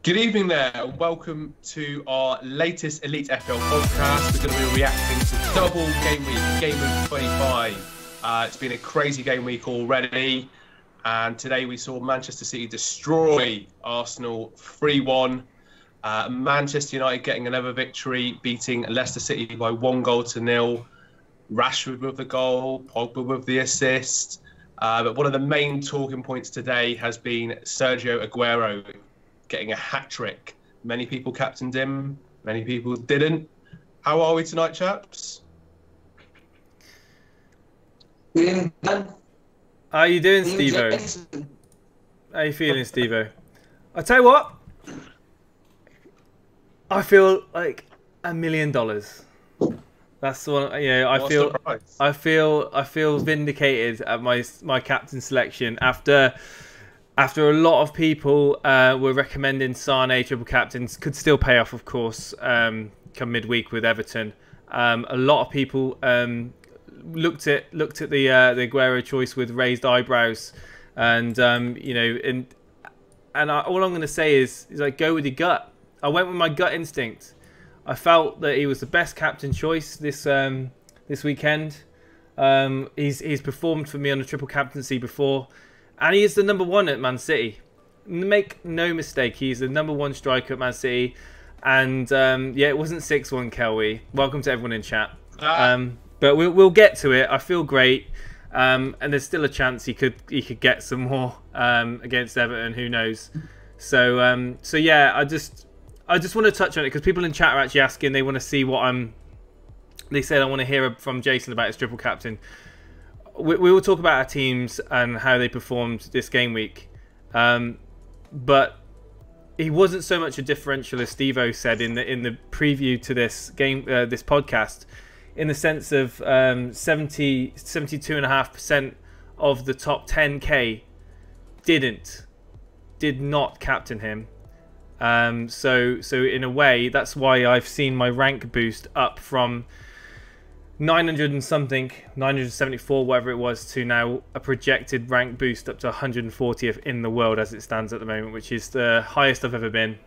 Good evening there, and welcome to our latest Elite FPL podcast. We're going to be reacting to double game week, Gameweek 25. It's been a crazy game week already, and today we saw Manchester City destroy Arsenal 3-1. Manchester United getting another victory, beating Leicester City by 1-0. Rashford with the goal, Pogba with the assist. But one of the main talking points today has been Sergio Agüero getting a hat-trick. Many people captained him, many people didn't. How are we tonight, chaps? How are you doing, Steve-O? How are you feeling, Steve-O? I tell you what, I feel like $1 million. That's the one. Yeah, I feel vindicated at my captain selection after a lot of people were recommending Sane triple captains. Could still pay off, of course, come midweek with Everton. A lot of people looked at the Agüero choice with raised eyebrows, and all I'm going to say is like, go with your gut. I went with my gut instinct. I felt that he was the best captain choice this weekend. He's performed for me on a triple captaincy before. And he is the number one at Man City. Make no mistake, he's the number one striker at Man City. And yeah, it wasn't 6-1, Kelly. Welcome to everyone in chat. But we'll get to it. I feel great. And there's still a chance he could get some more against Everton. Who knows? So yeah, I just want to touch on it because people in chat are actually asking. They want to see what They said I want to hear from Jason about his triple captain. We will talk about our teams and how they performed this game week, but he wasn't so much a differential as Steve-O said in the preview to this game, this podcast, in the sense of 72.5% of the top 10k did not captain him. So in a way, that's why I've seen my rank boost up from 900 and something, 974, whatever it was, to now a projected rank boost up to 140th in the world as it stands at the moment, which is the highest I've ever been.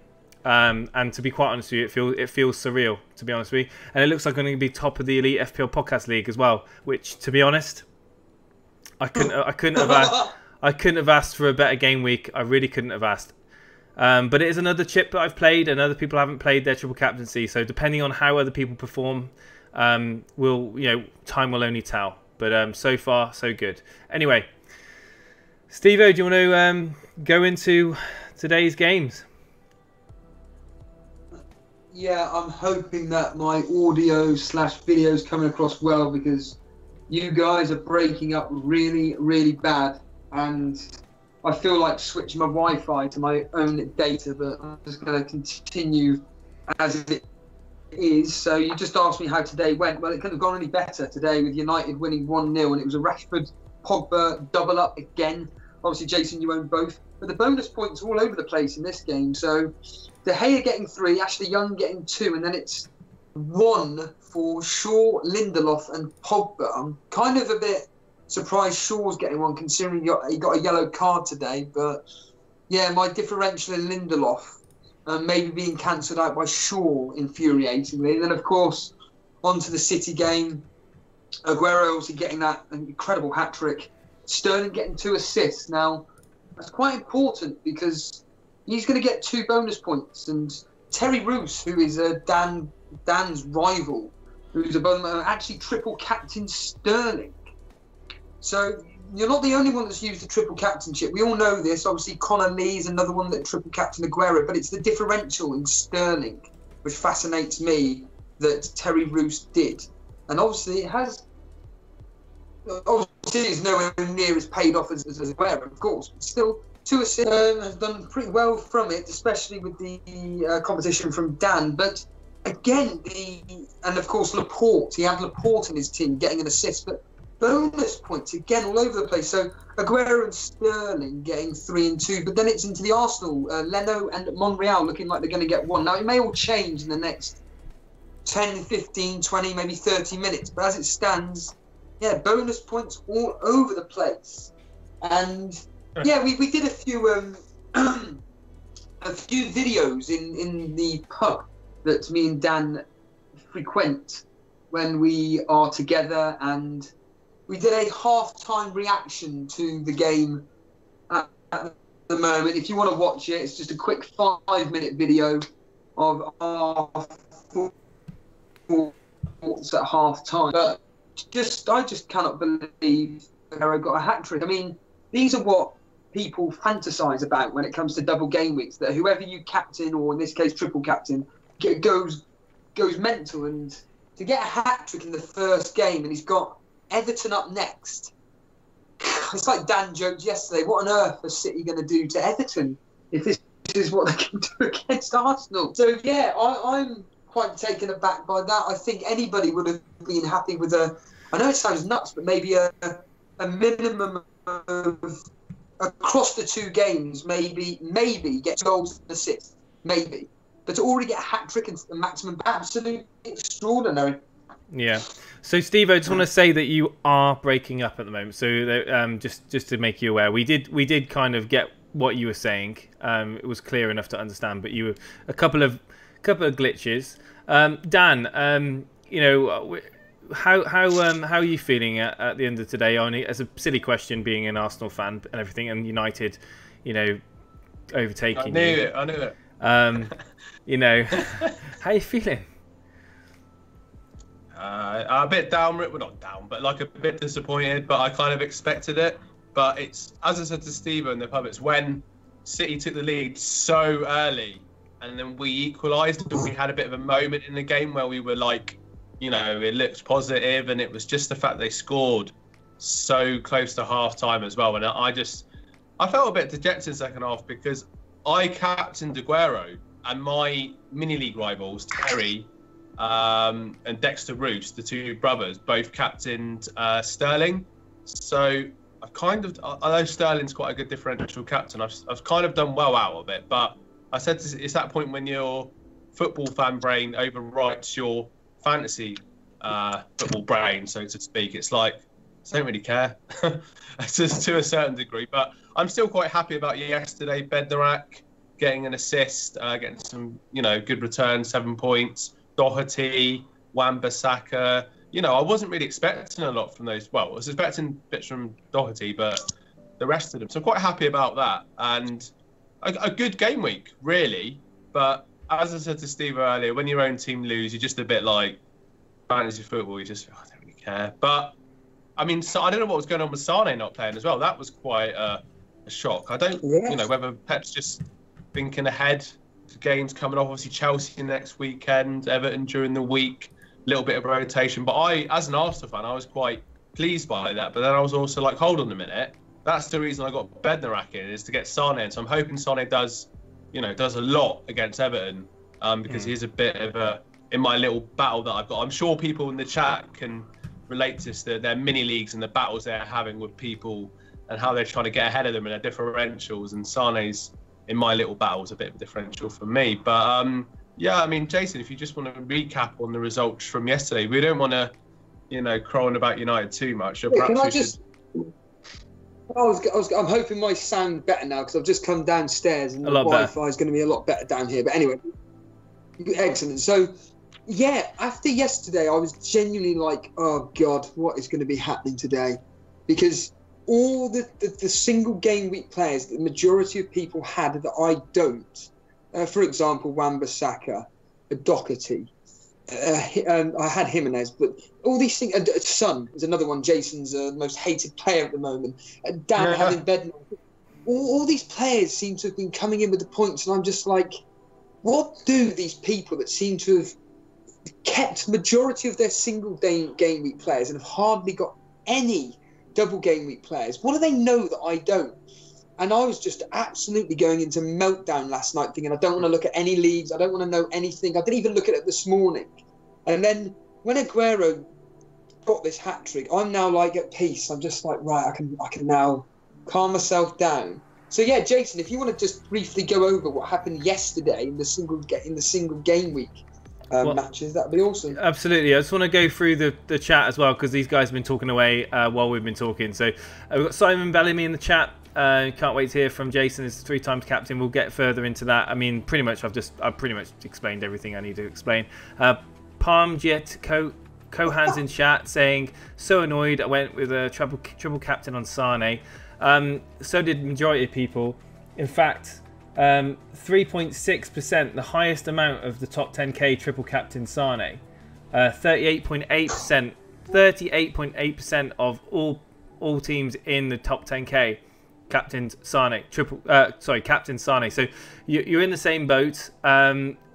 And to be quite honest with you, it feels surreal, to be honest with you. And it looks like I'm going to be top of the Elite FPL Podcast League as well, which, to be honest, I couldn't have asked for a better game week. I really couldn't have asked. But it is another chip that I've played, and other people haven't played their triple captaincy. So depending on how other people perform, time will only tell. But so far, so good. Anyway, Steve-O, do you want to go into today's games? Yeah, I'm hoping that my audio/video is coming across well, because you guys are breaking up really, really bad, and I feel like switching my Wi-Fi to my own data, but I'm just going to continue as it is. So you just asked me how today went. Well, it could have gone any better today with United winning 1-0, and it was a Rashford Pogba double up again. Obviously, Jason, you own both, but the bonus points are all over the place in this game. So De Gea getting 3, Ashley Young getting 2, and then it's 1 for Shaw, Lindelof, and Pogba. I'm kind of a bit surprised Shaw's getting 1, considering he got a yellow card today. But yeah, my differential in Lindelof maybe being cancelled out by Shaw, infuriatingly. And then, of course, onto the City game. Agüero obviously getting that incredible hat-trick. Sterling getting 2 assists. Now, that's quite important because he's going to get 2 bonus points. And Terry Roos, who is Dan's rival, who's actually triple captain Sterling. So you're not the only one that's used the triple captainship. We all know this. Obviously, Connor Lee is another one that triple captain Agüero, but it's the differential in Sterling which fascinates me that Terry Roos did. And obviously, it has. Obviously, it's nowhere near as paid off as Agüero, of course, but still, 2 assists, has done pretty well from it, especially with the competition from Dan. But again, and of course Laporte. He had Laporte in his team getting an assist, but bonus points again all over the place. So Agüero and Sterling getting 3 and 2, but then it's into the Arsenal, Leno and Monreal looking like they're going to get 1. Now it may all change in the next 10, 15, 20, maybe 30 minutes, but as it stands, yeah, bonus points all over the place. And yeah, we did a few a few videos in the pub that me and Dan frequent when we are together, and we did a half-time reaction to the game at the moment. If you want to watch it, it's just a quick 5-minute video of our thoughts at half-time. But I just cannot believe Aguero got a hat-trick. I mean, these are what people fantasize about when it comes to double game weeks, that whoever you captain, or in this case triple captain, goes mental. And to get a hat-trick in the first game, and he's got Everton up next, it's like Dan joked yesterday, what on earth is City going to do to Everton if this is what they can do against Arsenal? So yeah, I'm quite taken aback by that. I think anybody would have been happy with I know it sounds nuts, but maybe a minimum of, across the 2 games, maybe get goals and assists, maybe. But to already get a hat-trick and the maximum, absolutely extraordinary. Yeah. So, Steve, I just want to say that you are breaking up at the moment. So, just to make you aware, we did kind of get what you were saying. It was clear enough to understand, but you were a couple of glitches. Dan, you know, how are you feeling at the end of today? Only as a silly question, being an Arsenal fan and everything, and United, you know, overtaking. I knew it. You know, how are you feeling? A bit down, well, not down, but like a bit disappointed. But I kind of expected it. But it's, as I said to Steve in the pub, it's when City took the lead so early, and then we equalised, and we had a bit of a moment in the game where we were like, you know, it looked positive, and it was just the fact they scored so close to half time as well. And I felt a bit dejected in second half, because I captained Agüero, and my mini league rivals, Terry and Dexter Roos, the 2 brothers, both captained Sterling. So I know Sterling's quite a good differential captain. I've kind of done well out of it, but I said it's that point when your football fan brain overwrites your fantasy football brain, so to speak. It's like, I don't really care to a certain degree, but I'm still quite happy about yesterday. Bednarak getting an assist, getting some, you know, good return, 7 points. Doherty, Wan-Bissaka. You know, I wasn't really expecting a lot from those. Well, I was expecting bits from Doherty, but the rest of them. So I'm quite happy about that. And a good game week, really. But as I said to Steve earlier, when your own team lose, you're just a bit like fantasy football. You just, I don't really care. But, I mean, so I don't know what was going on with Sane not playing as well. That was quite a shock. I don't, you know, whether Pep's just thinking ahead to games coming off. Obviously, Chelsea next weekend, Everton during the week. Little bit of rotation, but I, as an Arsenal fan, I was quite pleased by that. But then I was also like, hold on a minute, that's the reason I got Bednarak in, is to get Sane in. So I'm hoping Sane does a lot against Everton, because he's a bit of a, in my little battle that I've got. I'm sure people in the chat can relate to this, their mini leagues and the battles they're having with people and how they're trying to get ahead of them in their differentials. And Sane's, in my little battle, is a bit of a differential for me. But yeah, I mean, Jason, if you just want to recap on the results from yesterday, we don't want to, you know, crowing about United too much. So can I just? I'm hoping my sound better now, because I've just come downstairs and the Wi-Fi is going to be a lot better down here. But anyway, excellent. So, yeah, after yesterday, I was genuinely like, oh God, what is going to be happening today? Because all the single game week players, the majority of people had that I don't. For example, Wan-Bissaka, Doherty, I had Jimenez, but all these things. Son is another one. Jason's most hated player at the moment. Dan having Bednar. All these players seem to have been coming in with the points, and I'm just like, what do these people that seem to have kept majority of their single game week players and have hardly got any double game week players? What do they know that I don't? And I was just absolutely going into meltdown last night, thinking I don't want to look at any leagues. I don't want to know anything. I didn't even look at it this morning. And then when Agüero got this hat-trick, I'm now like at peace. I'm just like, right, I can now calm myself down. So yeah, Jason, if you want to just briefly go over what happened yesterday in the single game week matches, that'd be awesome. Absolutely. I just want to go through the chat as well, because these guys have been talking away while we've been talking. So we've got Simon Bellamy in the chat. Can't wait to hear from Jason. Is 3 times captain. We'll get further into that. I mean, pretty much I've pretty much explained everything I need to explain. Palmjet Cohan's in chat saying, so annoyed I went with a triple captain on Sane. So did majority of people. In fact, 3.6%, the highest amount of the top 10k triple captain Sane. 38.8%. 38.8% of all teams in the top 10k captained Sane. Captain Sane. So you're in the same boat.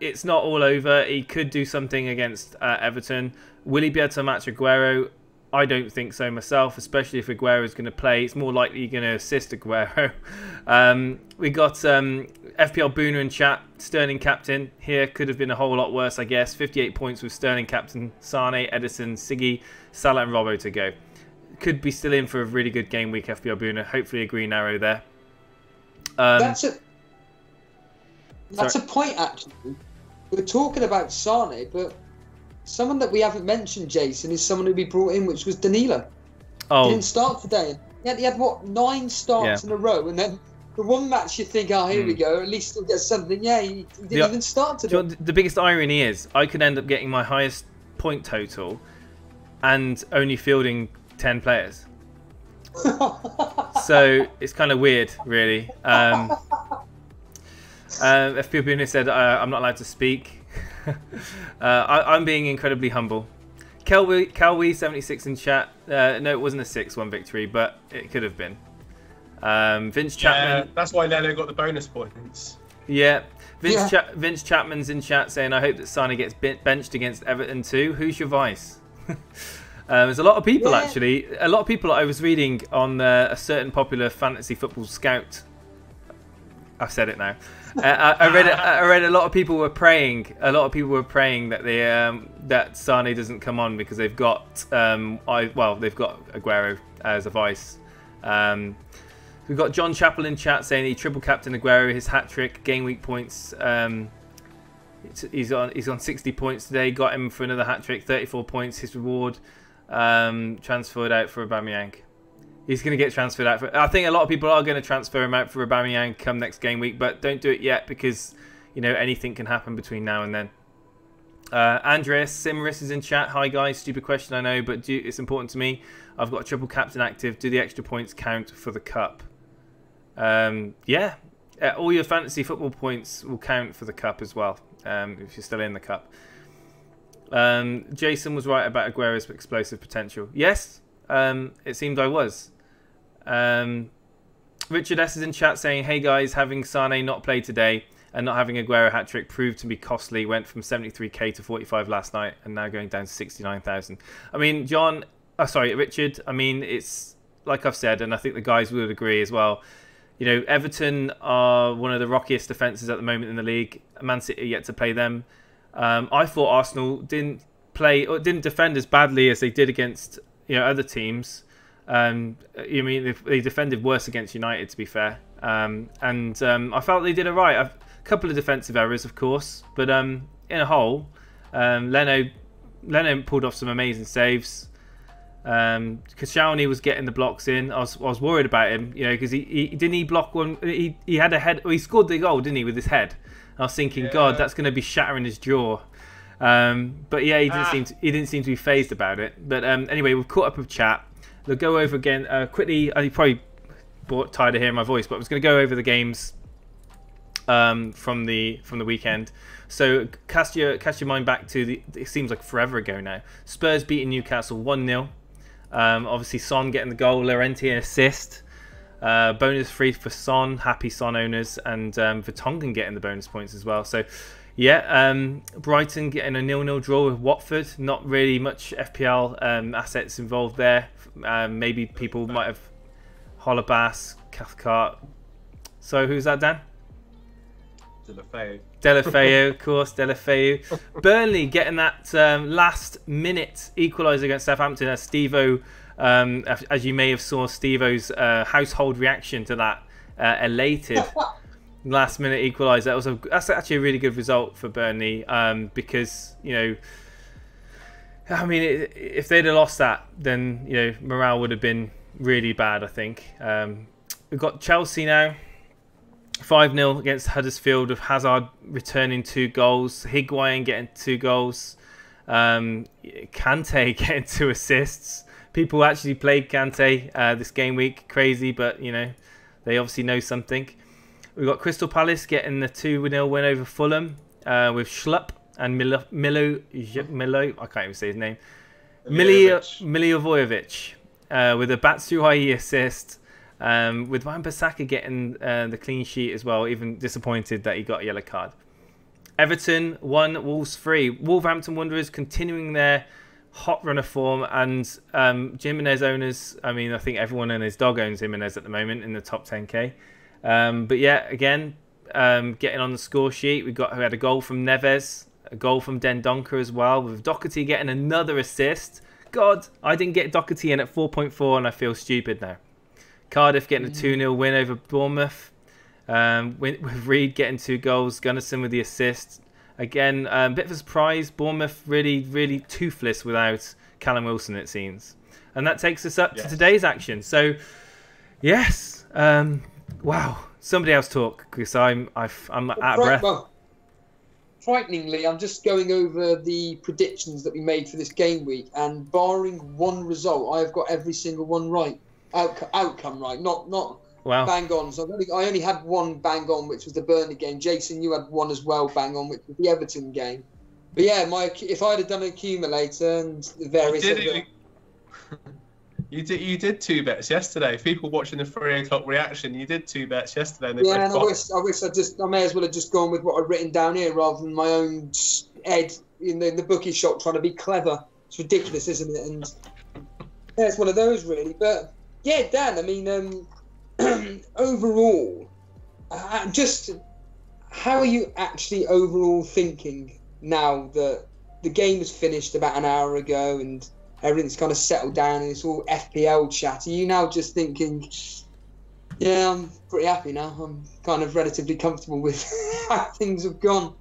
It's not all over. He could do something against Everton. Will he be able to match Agüero? I don't think so myself, especially if Agüero is going to play. It's more likely you're going to assist Agüero. We got FPL Booner in chat. Sterling captain here. Could have been a whole lot worse, I guess. 58 points with Sterling captain, Sane, Edison, Siggy, Salah and Robbo to go. Could be still in for a really good game week, FPL Booner. Hopefully a green arrow there. That's a point, actually. We're talking about Sane, but someone that we haven't mentioned, Jason, is someone who we brought in, which was Danilo. Oh. He didn't start today. He had what, 9 starts in a row, and then the one match you think, oh, here we go, at least he'll get something. Yeah, he didn't even start today. The biggest irony is I could end up getting my highest point total and only fielding 10 players. So it's kind of weird, really. FPL Bruno said I'm not allowed to speak. I'm being incredibly humble. Calwe76 in chat. No, it wasn't a 6-1 victory, but it could have been. Vince Chapman. Yeah, that's why Leno got the bonus points. Yeah. Vince Chapman's in chat saying, I hope that Sane gets benched against Everton too. Who's your vice? There's a lot of people, actually. A lot of people I was reading on a certain popular fantasy football scout. I've said it now. I read a lot of people were praying. A lot of people were praying that that Sane doesn't come on because they've got they've got Agüero as a vice. We've got John Chappell in chat saying he triple captain Agüero, his hat trick, game week points. He's on 60 points today. Got him for another hat trick, 34 points. His reward transferred out for Aubameyang. He's going to get transferred out. I think a lot of people are going to transfer him out for Aubameyang come next game week, but don't do it yet because anything can happen between now and then. Andreas Simris is in chat. Hi guys, stupid question I know, but it's important to me. I've got a triple captain active. Do the extra points count for the cup? Yeah, all your fantasy football points will count for the cup as well. If you're still in the cup. Jason was right about Agüero's explosive potential. Yes, it seemed I was. Richard S is in chat saying, hey guys, having Sane not play today and not having Agüero hat-trick proved to be costly. Went from 73k to 45 last night and now going down to 69,000. I mean, Richard, I mean, it's like I've said, and I think the guys would agree as well. Everton are one of the rockiest defences at the moment in the league. Man City are yet to play them. I thought Arsenal didn't defend as badly as they did against other teams. They defended worse against United, to be fair. I felt they did alright. A couple of defensive errors, of course, but in a whole, Leno pulled off some amazing saves. Koscielny was getting the blocks in. I was worried about him, because he block one. He had a head. He scored the goal, didn't he, with his head? I was thinking, God, that's going to be shattering his jaw. But yeah, he didn't seem to be phased about it. But anyway, we've caught up with chat. We'll go over again quickly. You probably tired of hearing my voice, but I was going to go over the games from the weekend. So cast your mind back to it seems like forever ago now. Spurs beating Newcastle 1-0. Obviously Son getting the goal, Llorente an assist. Bonus free for Son, happy Son owners, and Vertonghen getting the bonus points as well. So yeah, Brighton getting a 0-0 draw with Watford. Not really much FPL assets involved there. Maybe people might have Holabas, Cathcart. So who's that, Dan? Delafeu, of course, Delafeu. Burnley getting that last-minute equaliser against Southampton as Steve-O, as you may have saw Steve-O's household reaction to that elated last-minute equaliser. That's actually a really good result for Burnley because, I mean, if they'd have lost that, then, morale would have been really bad, I think. We've got Chelsea now. 5-0 against Huddersfield with Hazard returning 2 goals. Higuain getting 2 goals. Kante getting 2 assists. People actually played Kante this game week. Crazy, but, you know, they obviously know something. We've got Crystal Palace getting the 2-0 win over Fulham with Schlupp and Milo, I can't even say his name. Milivojevic with a Batshuayi assist. With Wan-Bissaka getting the clean sheet as well, even disappointed that he got a yellow card. Everton 1, Wolves 3. Wolverhampton Wanderers continuing their hot run of form, and Jimenez owners, I mean, I think everyone and his dog owns Jimenez at the moment in the top 10k. But yeah, again, getting on the score sheet, we had a goal from Neves, a goal from Dendoncker as well, with Doherty getting another assist. God, I didn't get Doherty in at 4.4 and I feel stupid now. Cardiff getting a 2-0 win over Bournemouth. With Reed getting 2 goals. Gunnarsson with the assist. Again, a bit of a surprise. Bournemouth really toothless without Callum Wilson, it seems. And that takes us up to today's action. So, yes. Wow. Somebody else talk, because I'm out of breath. Well, frighteningly, I'm just going over the predictions that we made for this game week, and barring one result, I've got every single one right. Outcome right, not wow. Bang on. So I only had one bang on, which was the Burnley game. Jason, you had one as well bang on, which was the Everton game. But yeah, if I'd have done an accumulator and the various you did 2 bets yesterday. People watching the 3 o'clock reaction, you did 2 bets yesterday. And yeah, and I wish I may as well have just gone with what I'd written down here rather than my own head in the bookie shop trying to be clever. It's ridiculous, isn't it? And yeah, it's one of those really. But yeah, Dan, I mean, overall, just how are you actually overall thinking now that the game was finished about an hour ago and everything's kind of settled down and it's all FPL chat? Are you now just thinking, yeah, I'm pretty happy now. I'm kind of relatively comfortable with how things have gone?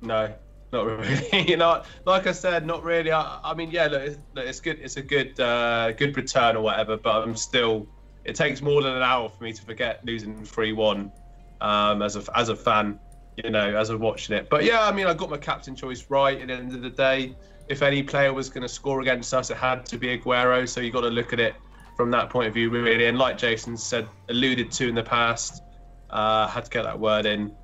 No, not really. You know, like I said, not really. I mean, yeah, look, it's good. It's a good return or whatever. But I'm still. It takes more than an hour for me to forget losing 3-1 as a fan. You know, as I'm watching it. But yeah, I mean, I got my captain choice right. At the end of the day, if any player was going to score against us, it had to be Agüero. So you got to look at it from that point of view, really. And like Jason said, alluded to in the past, had to get that word in.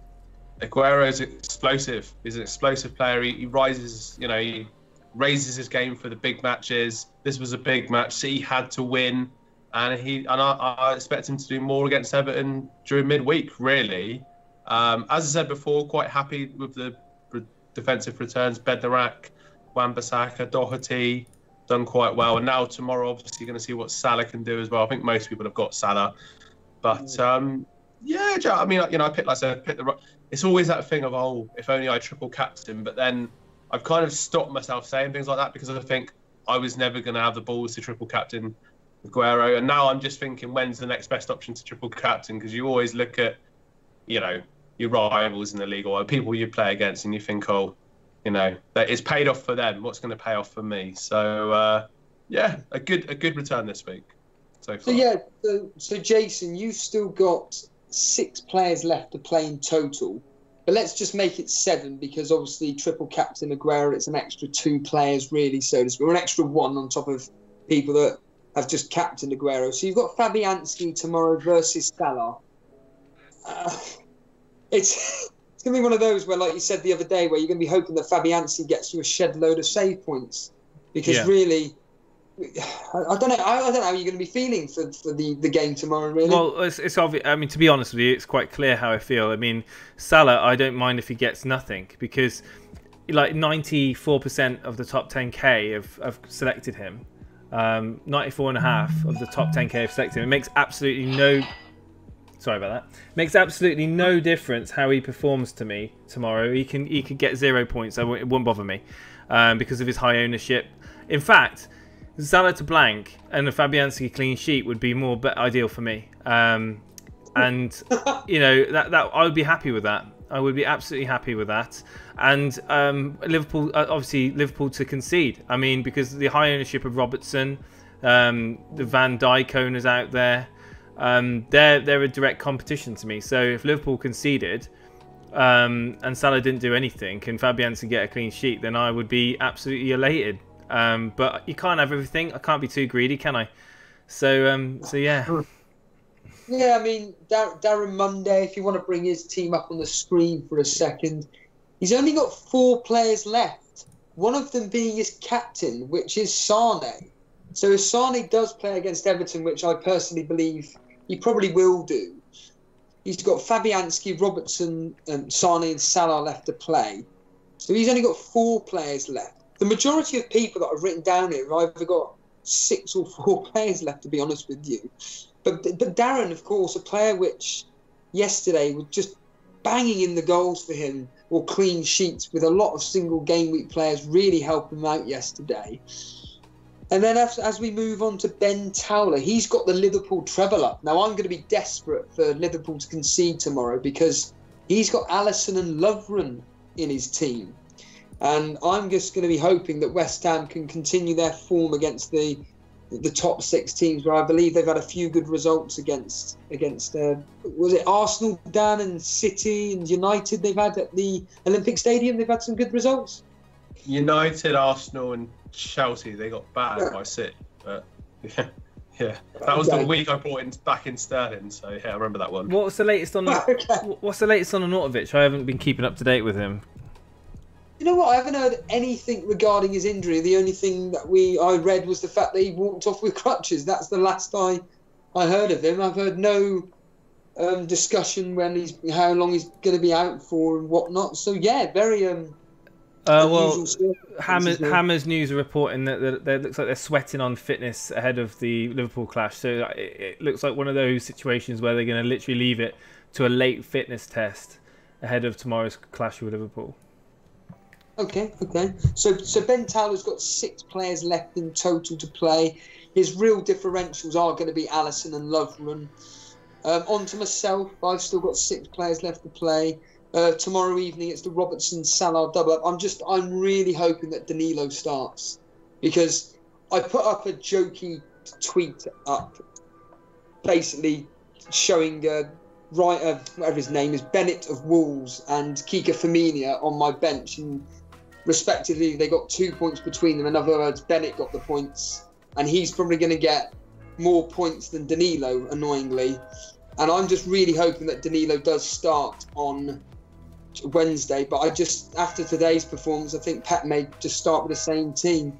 Agüero is explosive. He's an explosive player. He rises, you know, he raises his game for the big matches. This was a big match. City had to win, and I expect him to do more against Everton during midweek. Really, as I said before, quite happy with the defensive returns. Bednarak, Wan-Bissaka, Doherty done quite well, and now tomorrow, obviously, going to see what Salah can do as well. I think most people have got Salah, but yeah, I mean, you know, I picked the. It's always that thing of, oh, if only I triple captain, but then I've kind of stopped myself saying things like that because I think I was never going to have the balls to triple captain Agüero, and now I'm just thinking, when's the next best option to triple captain? Because you always look at, you know, your rivals in the league or people you play against, and you think, oh, you know, that it's paid off for them. What's going to pay off for me? So yeah, a good return this week so far. So yeah, so Jason, you've still got 6 players left to play in total, but let's just make it 7 because obviously triple captain Agüero, it's an extra 2 players really, so to speak, or an extra 1 on top of people that have just captained Agüero. So you've got Fabianski tomorrow versus Salah. It's going to be one of those where, like you said the other day, where you're going to be hoping that Fabianski gets you a shed load of save points because really. I don't know how you're going to be feeling for the game tomorrow, really. Well, it's obvious. I mean, to be honest with you, it's quite clear how I feel. I mean, Salah, I don't mind if he gets nothing because, like, 94% of the top 10k have selected him. 94.5% of the top 10k have selected him. It makes absolutely no. Sorry about that. Makes absolutely no difference how he performs to me tomorrow. He could get 0 points. It won't bother me because of his high ownership. In fact, Salah to blank and a Fabianski clean sheet would be more ideal for me. And you know that I would be happy with that. I would be absolutely happy with that. And Liverpool, obviously Liverpool to concede. I mean, because the high ownership of Robertson, the Van Dijk owners out there. They're a direct competition to me. So if Liverpool conceded and Salah didn't do anything, and Fabianski get a clean sheet, then I would be absolutely elated. But you can't have everything. I can't be too greedy, can I? So yeah. Yeah, I mean, Darren Monday, if you want to bring his team up on the screen for a second, he's only got 4 players left, one of them being his captain, which is Sane. So if Sane does play against Everton, which I personally believe he probably will do, he's got Fabianski, Robertson, Sane and Salah left to play. So he's only got 4 players left. The majority of people that I've written down here have either got 6 or 4 players left, to be honest with you. But Darren, of course, a player which yesterday was just banging in the goals for him, or clean sheets, with a lot of single game week players really helping him out yesterday. And then as we move on to Ben Towler, he's got the Liverpool treble up. Now I'm going to be desperate for Liverpool to concede tomorrow because he's got Alisson and Lovren in his team. And I'm just going to be hoping that West Ham can continue their form against the top 6 teams, where I believe they've had a few good results against was it Arsenal, Dan, and City and United they've had at the Olympic Stadium. They've had some good results. United, Arsenal and Chelsea, they got battered by City. But yeah. That was the week I brought back in Sterling, so yeah, I remember that one. What's the latest on What's the latest on Arnautovic? I haven't been keeping up to date with him. You know what? I haven't heard anything regarding his injury. The only thing that I read was the fact that he walked off with crutches. That's the last I heard of him. I've heard no discussion how long he's going to be out for and whatnot. So yeah, very well, Hammers News are reporting that it looks like they're sweating on fitness ahead of the Liverpool clash. So it looks like one of those situations where they're going to literally leave it to a late fitness test ahead of tomorrow's clash with Liverpool. Okay. So Ben Towler's got 6 players left in total to play. His real differentials are going to be Alisson and Lovren. On to myself, I've still got 6 players left to play. Tomorrow evening, it's the Robertson-Salah double-up. I'm really hoping that Danilo starts, because I put up a jokey tweet up, basically showing whatever his name is, Bennett of Wolves and Kika Firmino on my bench, and respectively they got 2 points between them. In other words, Bennett got the points, and he's probably going to get more points than Danilo, annoyingly. And I'm just really hoping that Danilo does start on Wednesday, but after today's performance, I think Pep may just start with the same team.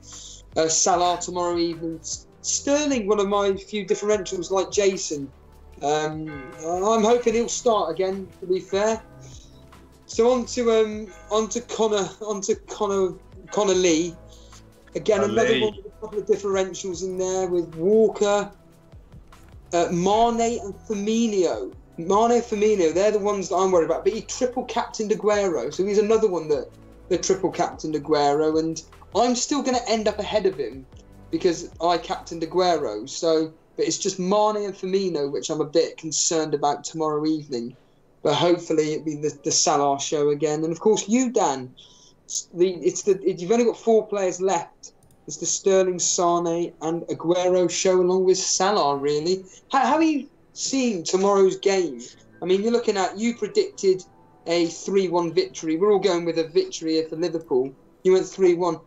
Salah tomorrow evening, Sterling, one of my few differentials like Jason. I'm hoping he'll start again, to be fair. So on to Connor Lee. Again, another one with a couple of differentials in there with Walker, Mane and Firmino. They're the ones that I'm worried about. But he triple captained Agüero, so he's another one that triple captained Agüero, and I'm still going to end up ahead of him because I captained Agüero. So, but it's just Mane and Firmino which I'm a bit concerned about tomorrow evening. But hopefully it'll be the Salah show again, and of course you, Dan. You've only got 4 players left. It's the Sterling, Sane and Agüero show along with Salah, really. How are you seeing tomorrow's game? I mean, you predicted a 3-1 victory. We're all going with a victory here for Liverpool. You went 3-1.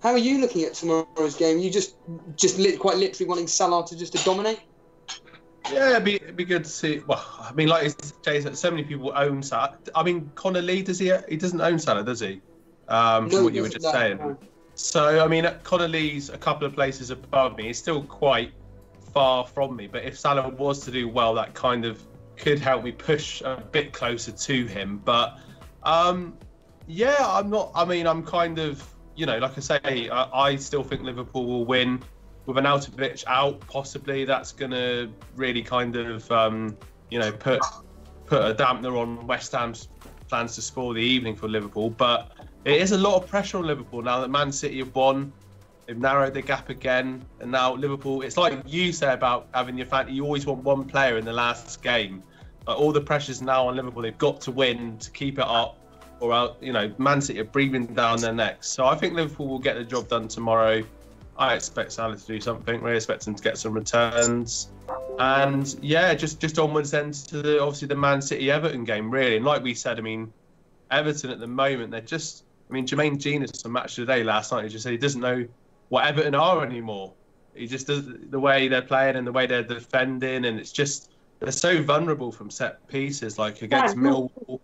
How are you looking at tomorrow's game? You just quite literally wanting Salah to dominate? Yeah, it'd be good to see. Well, I mean, like Jay said, so many people own Salah. I mean, Connor Lee, he doesn't own Salah, does he? From what you were just saying. No. So, I mean, Connor Lee's a couple of places above me. He's still quite far from me. But if Salah was to do well, that kind of could help me push a bit closer to him. But, yeah, I'm kind of, like I say, I still think Liverpool will win. With an Arnautovic out, possibly, that's going to really kind of, put a dampener on West Ham's plans to spoil the evening for Liverpool. But it is a lot of pressure on Liverpool now that Man City have won. They've narrowed their gap again. And now Liverpool, it's like you say about having your fantasy, you always want one player in the last game. But all the pressure's now on Liverpool. They've got to win to keep it up, or Man City are breathing down their necks. So I think Liverpool will get the job done tomorrow. I expect Salah to do something. We expect him to get some returns. And yeah, just onwards then to obviously the Man City Everton game, really. And like we said, I mean, Everton at the moment, they're just. I mean, Jermaine Genius on Match of the Day last night, he just said he doesn't know what Everton are anymore. He just does the way they're playing and the way they're defending, and it's just they're so vulnerable from set pieces, like against Millwall.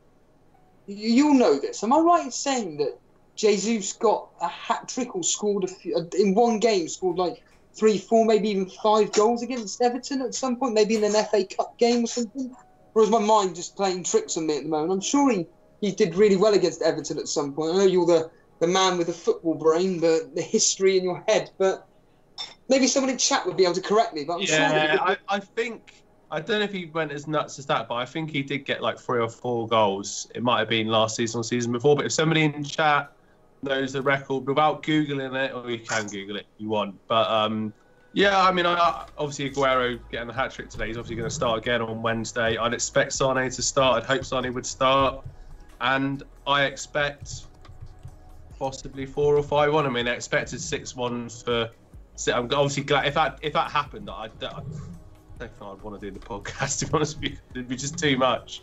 You'll know this. Am I right in saying that Jesus got a hat-trick or scored in one game, scored like 3, 4, maybe even 5 goals against Everton at some point, maybe in an FA Cup game or something? Or is my mind just playing tricks on me at the moment? I'm sure he did really well against Everton at some point. I know you're the man with the football brain, but the history in your head. But maybe someone in chat would be able to correct me. But I'm sure. I think. I don't know if he went as nuts as that, but I think he did get like 3 or 4 goals. It might have been last season or season before. But if somebody in chat knows the record without Googling it, or you can Google it if you want. But yeah, I mean, obviously Agüero getting the hat-trick today. He's obviously going to start again on Wednesday. I'd expect Sane to start. I'd hope Sane would start. And I expect possibly 4 or 5-1. I mean, I expected 6-1 for. I'm obviously glad if that happened. I don't think I'd want to do the podcast. To be honest with you, it'd be just too much.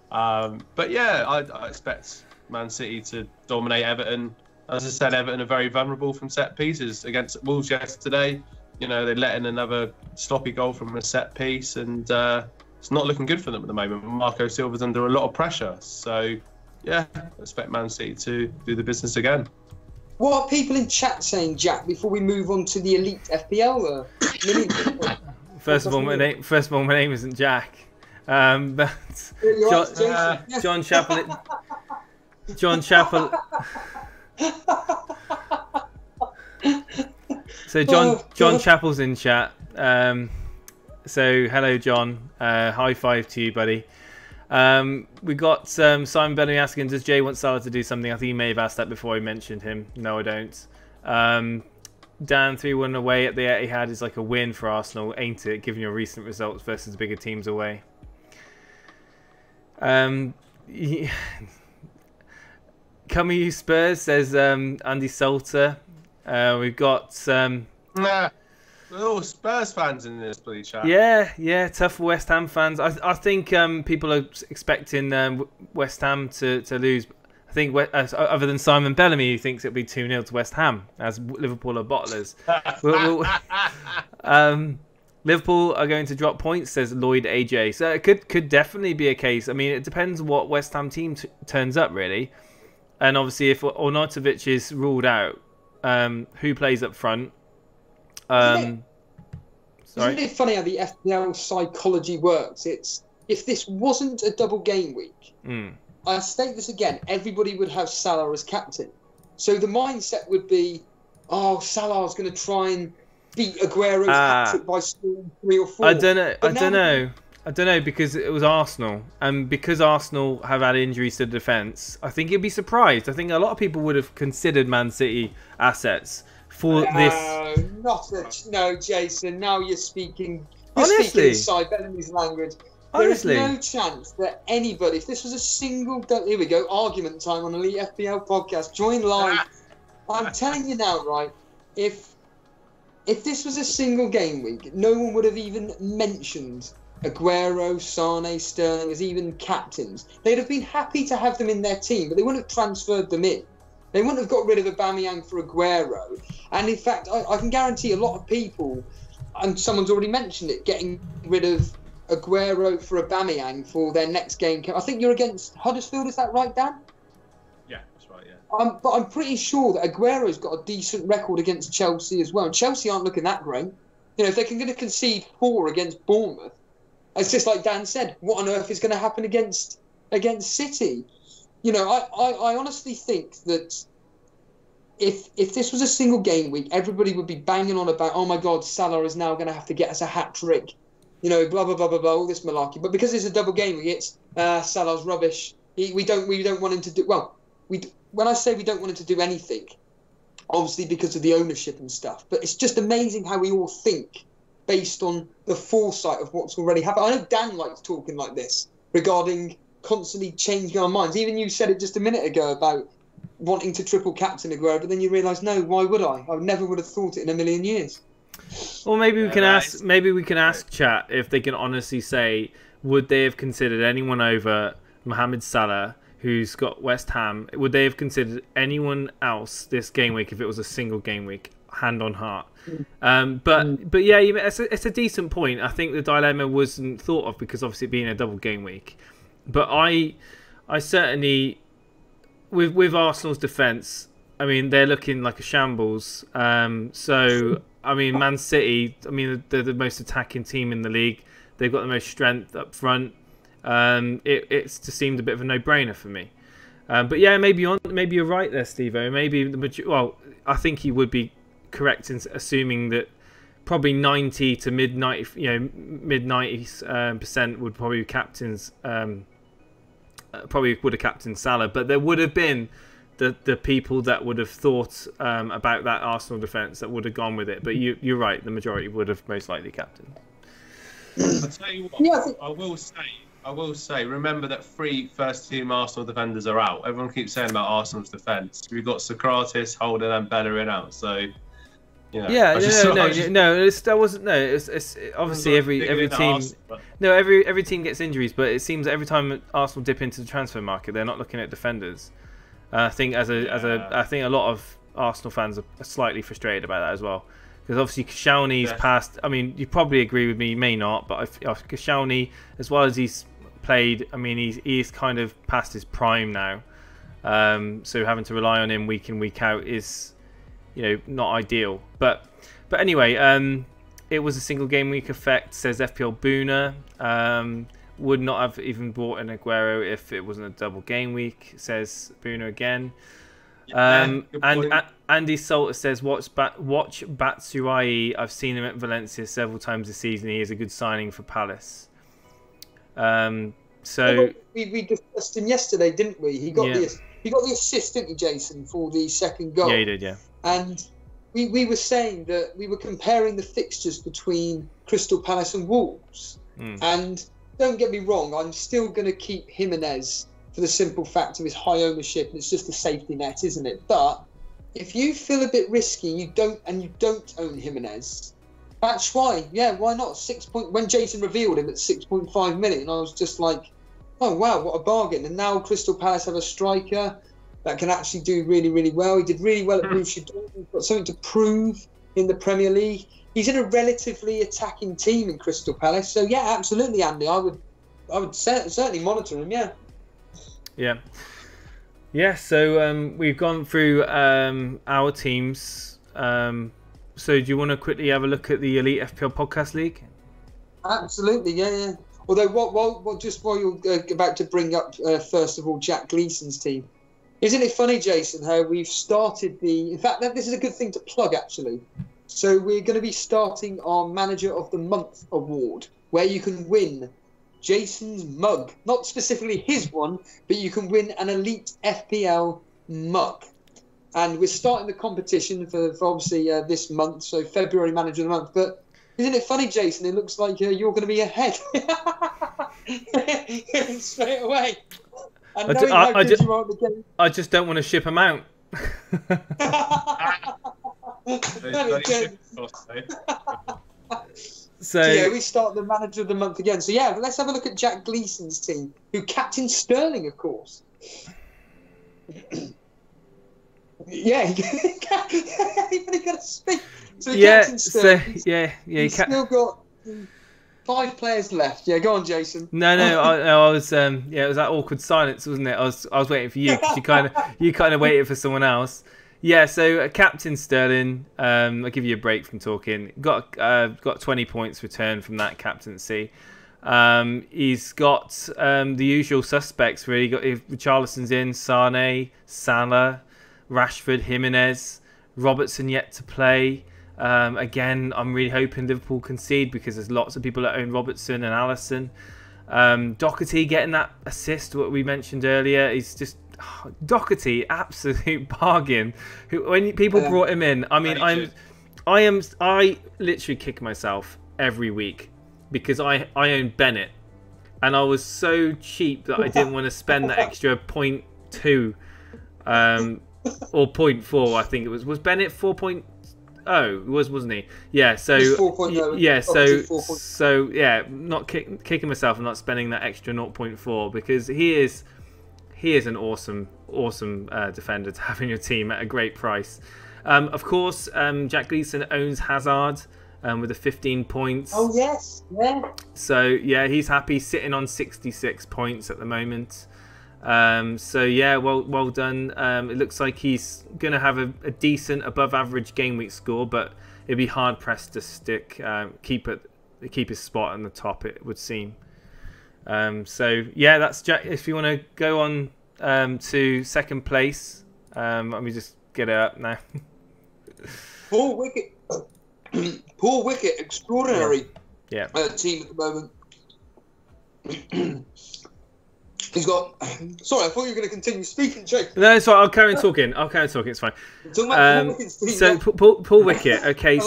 But yeah, I expect Man City to dominate Everton. As I said, Everton are very vulnerable from set pieces against Wolves yesterday. You know, they let in another sloppy goal from a set piece, and it's not looking good for them at the moment. Marco Silva's under a lot of pressure, so. Yeah, I expect Man City to do the business again. What are people in chat saying, Jack? Before we move on to the elite FPL, First of all, my name isn't Jack. But John Chappell. John Chappell. So John Chappell's in chat. So hello, John. High five to you, buddy. We got Simon Benny asking, does Jay want Salah to do something? I think he may have asked that before I mentioned him. No, I don't. Dan 3-1 away at the Etihad is like a win for Arsenal, ain't it? Given your recent results versus bigger teams away. Come you Spurs, says Andy Salter. We've got we're all Spurs fans in this bloody chat. Yeah, tough West Ham fans. I think people are expecting West Ham to lose. I think other than Simon Bellamy, who thinks it'll be 2-0 to West Ham, as Liverpool are bottlers. Liverpool are going to drop points, says Lloyd AJ. So it could definitely be a case. I mean, it depends what West Ham team turns up, really. And obviously, if Arnautovic is ruled out, who plays up front? Isn't it funny how the FPL psychology works? It's if this wasn't a double game week, I state this again, everybody would have Salah as captain. So the mindset would be, oh, Salah's going to try and beat Agüero's hat-trick by scoring 3 or 4. I don't know because it was Arsenal, and because Arsenal have had injuries to the defence, I think you'd be surprised. I think a lot of people would have considered Man City assets for this. No, Jason. Now you're speaking. Honestly, inside Bellamy's language. There is no chance that anybody, if this was a single, here we go, argument time on Elite FPL podcast. Join live. I'm telling you now, right? If this was a single game week, no one would have even mentioned Agüero, Sane, Sterling as even captains. They'd have been happy to have them in their team, but they wouldn't have transferred them in. They wouldn't have got rid of Aubameyang for Agüero. And in fact, I can guarantee a lot of people, and someone's already mentioned it, getting rid of Agüero for Aubameyang for their next game. I think you're against Huddersfield, is that right, Dan? Yeah, that's right, yeah. But I'm pretty sure that Agüero's got a decent record against Chelsea as well. And Chelsea aren't looking that great. You know, if they're going to concede 4 against Bournemouth, it's just like Dan said, what on earth is going to happen against City? You know, I honestly think that if this was a single game week, everybody would be banging on about, oh my God, Salah is now going to have to get us a hat-trick. You know, blah, blah, blah, blah, blah, all this malarkey. But because it's a double game week, it's Salah's rubbish. We don't want him to do... Well, when I say we don't want him to do anything, obviously because of the ownership and stuff, but it's just amazing how we all think based on the foresight of what's already happened. I know Dan likes talking like this regarding constantly changing our minds. Even you said it just a minute ago about wanting to triple captain Agüero, but then you realise, no, why would I? I never would have thought it in a million years. Or maybe we can ask. Maybe we can ask chat if they can honestly say, would they have considered anyone over Mohamed Salah, who's got West Ham? Would they have considered anyone else this game week if it was a single game week? Hand on heart. But yeah, it's a decent point. I think the dilemma wasn't thought of because obviously being a double game week. But I certainly, with Arsenal's defence, I mean they're looking like a shambles. So I mean Man City, I mean they're the most attacking team in the league. They've got the most strength up front. It's just seemed a bit of a no-brainer for me. But yeah, maybe you're right there, Steve-O. Maybe I think he would be correct in assuming that probably 90 to mid 90s% would probably be captains. Probably would have captained Salah, but there would have been the people that would have thought about that Arsenal defence that would have gone with it. But you're right, the majority would have most likely captained. I'll tell you what, I will say, remember that 3 first-team Arsenal defenders are out. Everyone keeps saying about Arsenal's defence. We've got Socrates, Holden, and Bellerin out. So, you know, it's obviously every team. Every team gets injuries, but it seems that every time Arsenal dip into the transfer market, they're not looking at defenders. I think I think a lot of Arsenal fans are slightly frustrated about that as well. Because obviously Koscielny's past. I mean, you probably agree with me, you may not, but Koscielny, as well as he's played, I mean, he's kind of past his prime now. So having to rely on him week in, week out is, not ideal. But anyway, it was a single game week effect, says FPL Booner. Would not have even bought an Agüero if it wasn't a double game week, says Booner again. And Andy Salter says, watch Batshuayi. I've seen him at Valencia several times this season. He is a good signing for Palace. So we discussed him yesterday, didn't we? He got the assist, didn't he, Jason, for the second goal? Yeah, he did. Yeah. And we were saying that we were comparing the fixtures between Crystal Palace and Wolves. And don't get me wrong, I'm still going to keep Jimenez for the simple fact of his high ownership, and it's just a safety net, isn't it? But if you feel a bit risky, you don't own Jimenez, that's why. Yeah, why not? When Jason revealed him at 6.5 million, I was just like, oh wow, what a bargain! And now Crystal Palace have a striker that can actually do really, really well. He did really well at Borussia Dortmund. He's got something to prove in the Premier League. He's in a relatively attacking team in Crystal Palace, so yeah, absolutely, Andy. I would certainly monitor him. Yeah. So we've gone through our teams. So do you want to quickly have a look at the Elite FPL Podcast League? Absolutely, yeah. Although, while you're about to bring up, first of all, Jack Gleeson's team, isn't it funny, Jason, how we've started in fact, this is a good thing to plug, actually. So we're going to be starting our Manager of the Month award, where you can win Jason's mug. Not specifically his one, but you can win an Elite FPL mug. And we're starting the competition for obviously this month, so February Manager of the Month. But isn't it funny, Jason? It looks like you're going to be ahead straight away. I just don't want to ship them out. So yeah, we start the Manager of the Month again. So yeah, let's have a look at Jack Gleeson's team, who captained Sterling, of course. Yeah, he got to speak. So he captained Sterling. He's still got 5 players left. Yeah, go on, Jason. No, I was. It was that awkward silence, wasn't it? I was waiting for you because you kind of waited for someone else. Yeah, so Captain Sterling, I'll give you a break from talking. Got 20 points returned from that captaincy. He's got the usual suspects really. Got Richarlison's in, Sane, Salah, Rashford, Jimenez, Robertson yet to play. Again, I'm really hoping Liverpool concede because there's lots of people that own Robertson and Alisson. Doherty getting that assist, what we mentioned earlier, he's just Doherty, absolute bargain. When people brought him in, I mean, I literally kick myself every week because I own Bennett, and I was so cheap that I didn't want to spend the extra 0.2 or 0.4. I think it was Bennett 4.8 Oh, he was, wasn't he? Yeah. So He's 4.0. yeah. Obviously 4.0. So yeah. Not kicking myself and not spending that extra 0.4 because he is an awesome defender to have in your team at a great price. Of course, Jack Gleason owns Hazard with the 15 points. Oh yes, yeah. So yeah, he's happy sitting on 66 points at the moment. So yeah, well done. It looks like he's gonna have a decent above average game week score, but it'd be hard pressed to keep his spot on the top, it would seem. So yeah, that's Jack. If you want to go on to second place, let me just get it up now. Paul Wicket, extraordinary. Yeah. Team at the moment. He's got. Sorry, I thought you were going to continue speaking, Jake. No, it's fine. I'll carry on talking. It's fine. So Paul Wicket. Okay, yeah.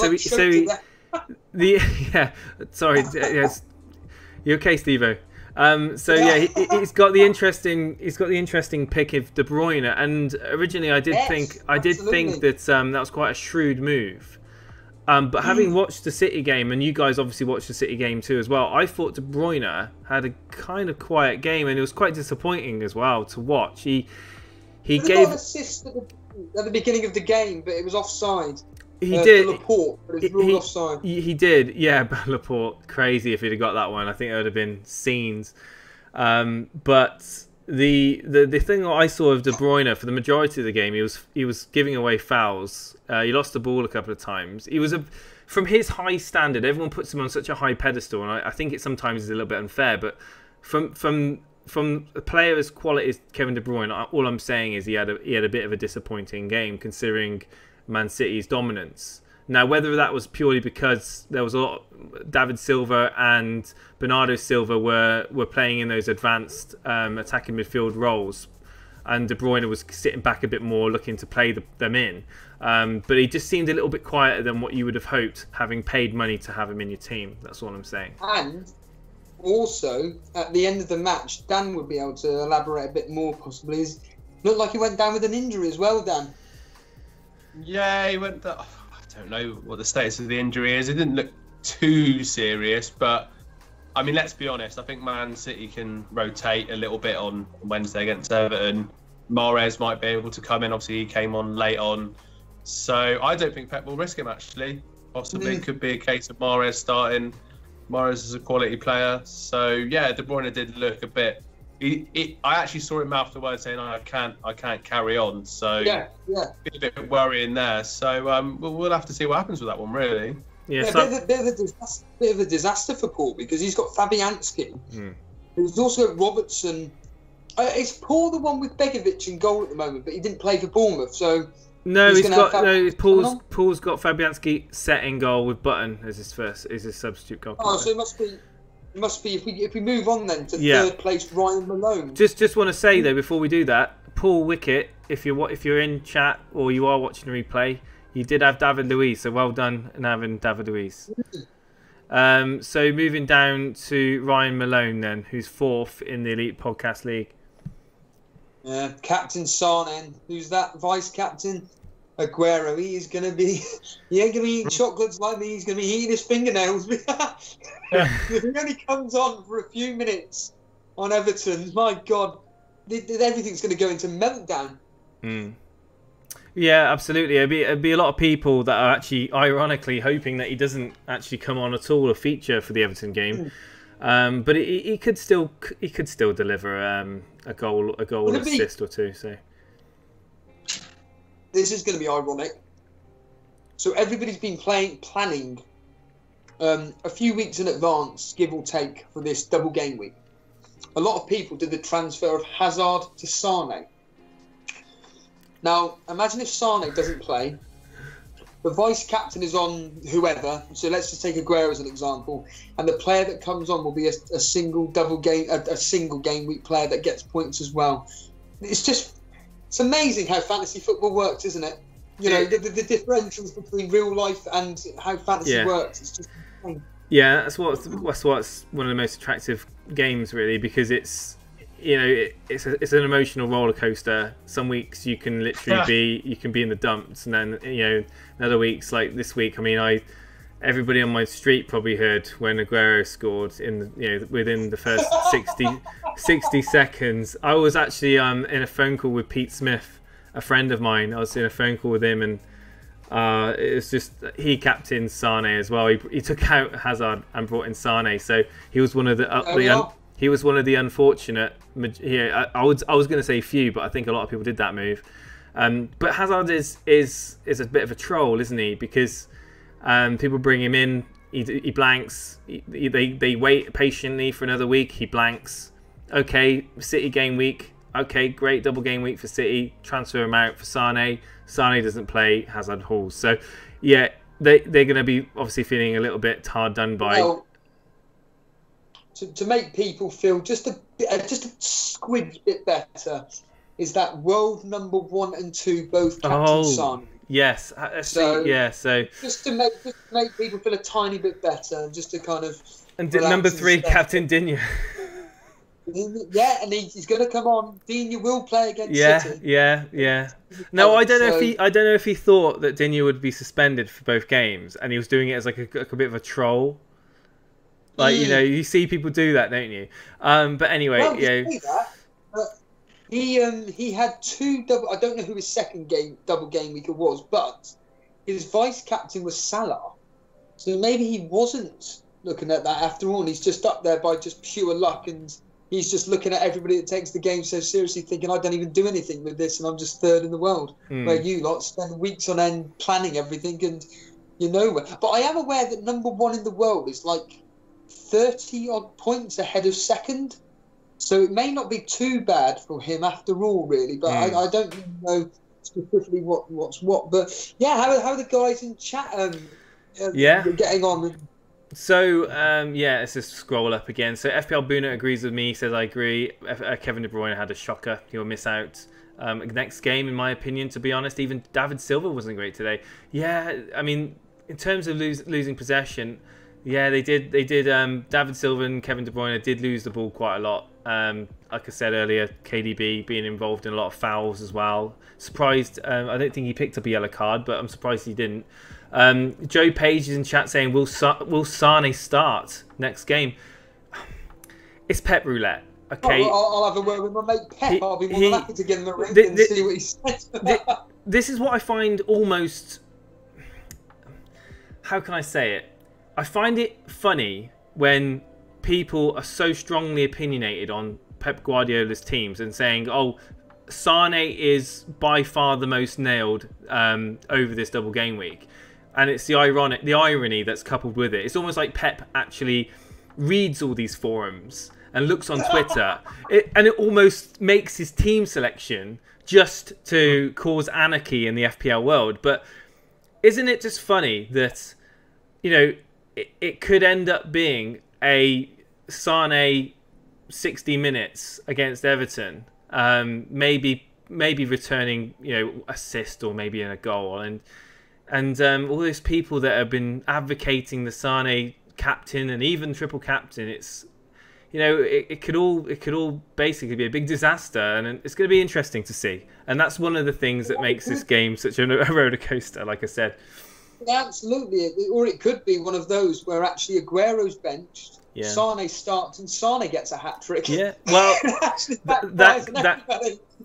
Sorry. Yes. You okay, Steve-O? So yeah, he's got the interesting pick of De Bruyne, and originally I did think that that was quite a shrewd move. But having watched the City game, and you guys obviously watched the City game too as well, I thought De Bruyne had a kind of quiet game, and it was quite disappointing as well to watch. He gave an assist at the beginning of the game, but it was offside. He did. Laporte, but it's ruled offside. He did, yeah. But Laporte, crazy if he'd have got that one. I think it would have been scenes. But the thing that I saw of De Bruyne for the majority of the game, he was giving away fouls. He lost the ball a couple of times. He was from his high standard. Everyone puts him on such a high pedestal, and I think it sometimes is a little bit unfair. But from a player as quality as Kevin De Bruyne, all I'm saying is he had a bit of a disappointing game considering Man City's dominance. Now, whether that was purely because there was a lot, David Silva and Bernardo Silva were playing in those advanced attacking midfield roles, and De Bruyne was sitting back a bit more, looking to play them in. But he just seemed a little bit quieter than what you would have hoped, having paid money to have him in your team. That's all I'm saying. And also, at the end of the match, Dan would be able to elaborate a bit more, possibly. It looked like he went down with an injury as well, Dan. Yeah, he went. I don't know what the status of the injury is. It didn't look too serious, but I mean, let's be honest. I think Man City can rotate a little bit on Wednesday against Everton. Mahrez might be able to come in. Obviously, he came on late on, so I don't think Pep will risk him. Actually, possibly it could be a case of Mahrez starting. Mahrez is a quality player, so yeah, De Bruyne did look a bit. I actually saw him mouth the word saying, "I can't carry on." So yeah, a bit worrying there. So we'll have to see what happens with that one, really. Yeah, bit of a disaster for Paul because he's got Fabianski. There's also Robertson. Is Paul the one with Begovic in goal at the moment? But he didn't play for Bournemouth, so no, Paul's got Fabianski set in goal with Button as his substitute goal. Oh, so it must be if we move on then to third place, Ryan Malone. Just want to say though, before we do that, Paul Wicket, if you're in chat or you are watching the replay, you did have David Luiz, so well done in having David Luiz. So moving down to Ryan Malone then, who's fourth in the Elite Podcast League. Captain Sarnen, who's that? Vice captain Aguero. He ain't gonna be eating chocolates like me. He's gonna be eating his fingernails. If he only comes on for a few minutes on Everton, my God, everything's gonna go into meltdown. Yeah, absolutely. It'd be a lot of people that are actually ironically hoping that he doesn't actually come on at all, a feature for the Everton game. But he could still deliver a goal assist or two. So this is going to be ironic. So everybody's been planning a few weeks in advance, give or take, for this double game week. A lot of people did the transfer of Hazard to Sane. Now, imagine if Sane doesn't play. The vice captain is on whoever. So let's just take Agüero as an example, and the player that comes on will be a single game week player that gets points as well. It's amazing how fantasy football works, isn't it? You know, the differentials between real life and how fantasy works. It's just insane. Yeah, that's what's one of the most attractive games, really, because it's it's an emotional roller coaster. Some weeks you can literally be in the dumps, and then in other weeks like this week. I mean, everybody on my street probably heard when Agüero scored within the first 60 seconds. I was actually in a phone call with Pete Smith, a friend of mine. I was in a phone call with him, and it was just he captained Sane as well. He took out Hazard and brought in Sane, so he was one of the he was one of the unfortunate. I was going to say few, but I think a lot of people did that move. But Hazard is a bit of a troll, isn't he? Because people bring him in, he blanks. They wait patiently for another week. He blanks. Okay, City game week. Okay, great double game week for City. Transfer him out for Sane. Sane doesn't play. Hazard hauls. So yeah, they're going to be obviously feeling a little bit hard done by. Well, to make people feel just a squidge bit better, is that world number 1 and 2 both captain Sane. Yes, so just to make people feel a tiny bit better, just to kind of. And number 3, Captain Digne. Yeah, and he's going to come on. Digne will play against City. Yeah. No, I don't know if he thought that Digne would be suspended for both games, and he was doing it as like a bit of a troll. Like you see people do that, don't you? But anyway, he had 2 double. I don't know who his second double game week was, but his vice captain was Salah. So maybe he wasn't looking at that after all. And he's just up there by just pure luck, and he's just looking at everybody that takes the game so seriously, thinking, I don't even do anything with this, and I'm just third in the world. Where you lot spend weeks on end planning everything, and you're nowhere. But I am aware that number 1 in the world is like 30 odd points ahead of second. So it may not be too bad for him after all, really. But I don't really know specifically what's what. But yeah, how are the guys in chat getting on? So let's just scroll up again. So FPL Boona agrees with me, says I agree. Kevin De Bruyne had a shocker. He'll miss out next game, in my opinion, to be honest. Even David Silva wasn't great today. Yeah, I mean, in terms of losing possession, yeah, they did. David Silva and Kevin De Bruyne did lose the ball quite a lot. Like I said earlier, KDB being involved in a lot of fouls as well. Surprised. I don't think he picked up a yellow card, but I'm surprised he didn't. Joe Page is in chat saying, will Sane start next game? It's Pep roulette. Okay. I'll have a word with my mate Pep. I'll be more than happy to give him a ring and see what he says. This is what I find almost... How can I say it? I find it funny when people are so strongly opinionated on Pep Guardiola's teams and saying, oh, Sane is by far the most nailed over this double game week. And it's the irony that's coupled with it. It's almost like Pep actually reads all these forums and looks on Twitter, and it almost makes his team selection just to cause anarchy in the FPL world. But isn't it just funny that, it could end up being a Sane 60 minutes against Everton, maybe returning assist or maybe in a goal, and all those people that have been advocating the Sane captain and even triple captain, it's it could all basically be a big disaster, and it's going to be interesting to see. And that's one of the things that makes this game such a roller coaster, like I said. Yeah, absolutely. Or it could be one of those where actually Agüero's benched, Sane starts, and Sane gets a hat-trick. Yeah, well,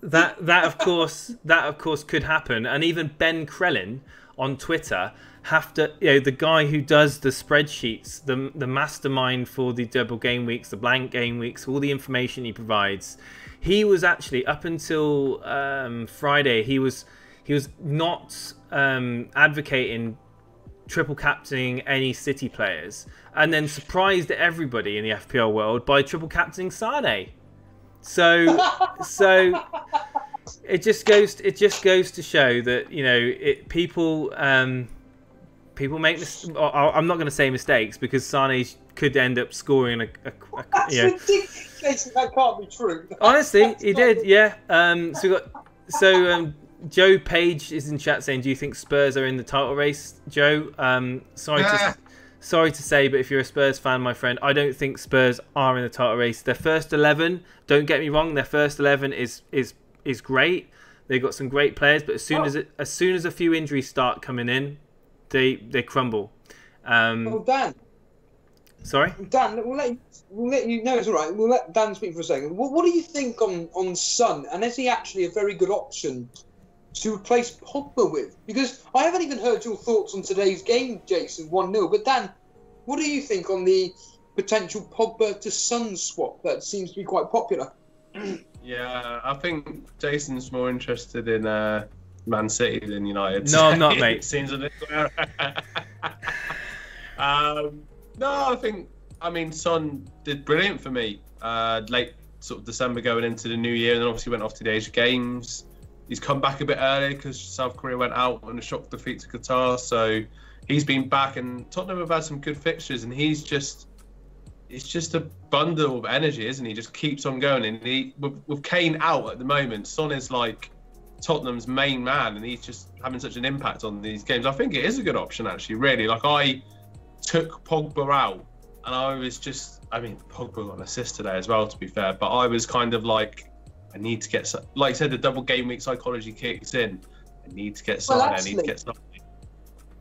that of course could happen. And even Ben Krellin on Twitter, the guy who does the spreadsheets, the mastermind for the double game weeks, the blank game weeks, all the information he provides, he was actually, up until Friday, he was not advocating triple captaining any City players, and then surprised everybody in the FPL world by triple captaining Sane. So it just goes to show that people make I'm not going to say mistakes, because Sane could end up scoring That's ridiculous. That can't be true. Honestly, he did. Yeah. Joe Page is in chat saying, do you think Spurs are in the title race, Joe? Sorry sorry to say, but if you're a Spurs fan, my friend, I don't think Spurs are in the title race. Their first 11, don't get me wrong, their first 11 is great. They've got some great players, but as soon as a few injuries start coming in, they crumble. Well, Dan. Sorry? Dan, we'll let you know, it's all right. We'll let Dan speak for a second. What do you think on Son? And is he actually a very good option to replace Pogba with? Because I haven't even heard your thoughts on today's game, Jason, 1-0. But Dan, what do you think on the potential Pogba to Son swap that seems to be quite popular? Yeah, I think Jason's more interested in Man City than United. No, I'm not, mate. It seems a little... No, I mean, Son did brilliant for me. Late sort of December going into the new year, and then obviously went off to the Asian Games. He's come back a bit early because South Korea went out on a shock defeat to Qatar. So he's been back, and Tottenham have had some good fixtures, and it's just a bundle of energy, isn't he? Just keeps on going. And with Kane out at the moment, Son is like Tottenham's main man, and he's just having such an impact on these games. I think it is a good option, actually, really. Like, I took Pogba out, and I was Pogba got an assist today as well, to be fair, but I was kind of like, I need to get, like I said, the double game week psychology kicks in. I need to get something. I need to get something.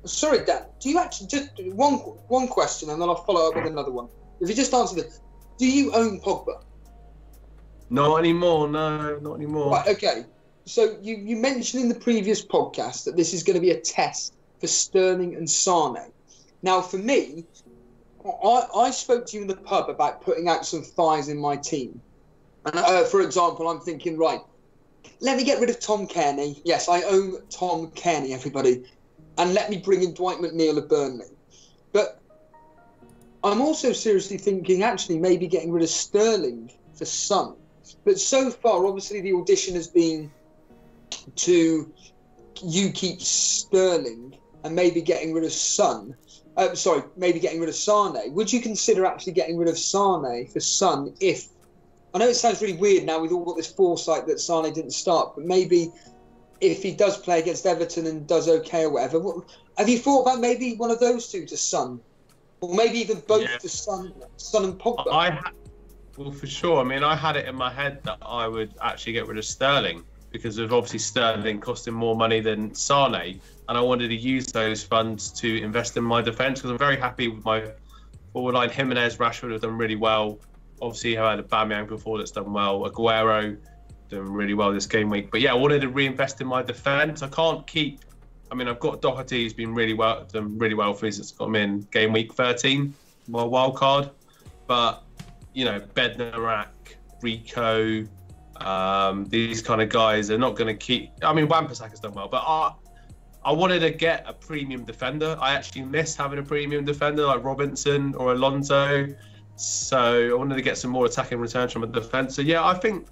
Sorry, Dan, do you actually, just one question, and then I'll follow up with another one. If you just answer this, do you own Pogba? Not anymore, no, not anymore. Right, okay. So you mentioned in the previous podcast that this is going to be a test for Sterling and Sane. Now, for me, I spoke to you in the pub about putting out some fires in my team. And for example, I'm thinking, right, let me get rid of Tom Kearney. Yes, I own Tom Kearney, everybody. And let me bring in Dwight McNeil of Burnley. But I'm also seriously thinking, actually, maybe getting rid of Sterling for Son. But so far, obviously, the audition has been to you keep Sterling and maybe getting rid of Son. Maybe getting rid of Sane. Would you consider actually getting rid of Sane for Son if... I know it sounds really weird now, we've all got this foresight that Sane didn't start, but maybe if he does play against Everton and does okay or whatever, have you thought about maybe one of those two to Son? Or maybe even both to Son and Pogba? Well, for sure. I mean, I had it in my head that I would actually get rid of Sterling, because of obviously Sterling costing more money than Sane, and I wanted to use those funds to invest in my defence, because I'm very happy with my forward line. Jimenez, Rashford have done really well. Obviously, I had a Aubameyang before that's done well. Agüero doing really well this game week. But yeah, I wanted to reinvest in my defence. I can't keep... I mean, I've got Doherty, who's been done really well for me. It's got him in game week 13, my wild card. But, you know, Bednarak, Rico, these kind of guys are not going to keep... I mean, Wan-Bissaka's done well, but I wanted to get a premium defender. I actually miss having a premium defender like Robinson or Alonso. So I wanted to get some more attacking returns from the defence. So yeah, I think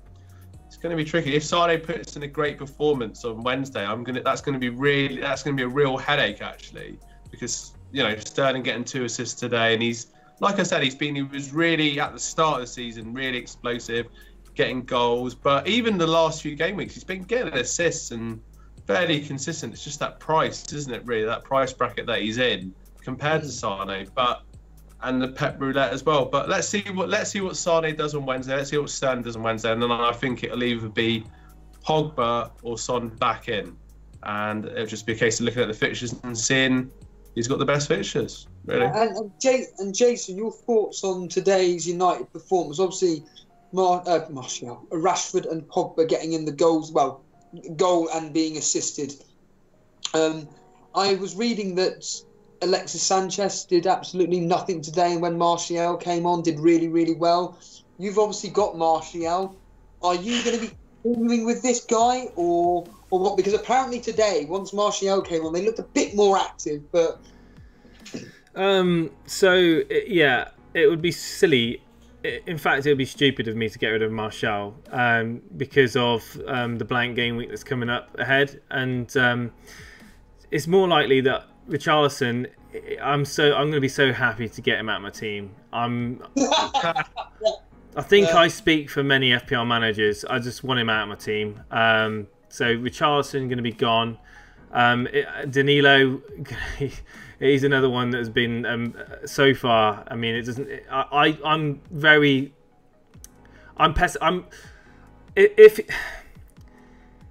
it's going to be tricky. If Sane puts in a great performance on Wednesday, that's going to be a real headache, actually, because, you know, Sterling getting 2 assists today, and he's, like I said, he was really at the start of the season really explosive, getting goals. But even the last few game weeks, he's been getting assists and fairly consistent. It's just that price, isn't it? Really, that price bracket that he's in compared to Sane, and the Pep roulette as well. But let's see what Sane does on Wednesday. Let's see what Sterling does on Wednesday, and then I think it'll either be Pogba or Son back in, and it'll just be a case of looking at the fixtures and seeing who's got the best fixtures. Really. And Jason, your thoughts on today's United performance? Obviously, Martial, Rashford and Pogba getting in the goals. Well, goal and being assisted. I was reading that Alexis Sanchez did absolutely nothing today, and when Martial came on, did really, really well. You've obviously got Martial. Are you going to be continuing with this guy, or what? Because apparently today, once Martial came on, they looked a bit more active. But yeah, it would be silly. In fact, it would be stupid of me to get rid of Martial because of the blank game week that's coming up ahead, and it's more likely that Richarlison, I'm going to be so happy to get him out of my team. I think I speak for many FPL managers. I just want him out of my team. So Richarlison going to be gone. Danilo, he's another one that has been so far. I mean, it doesn't.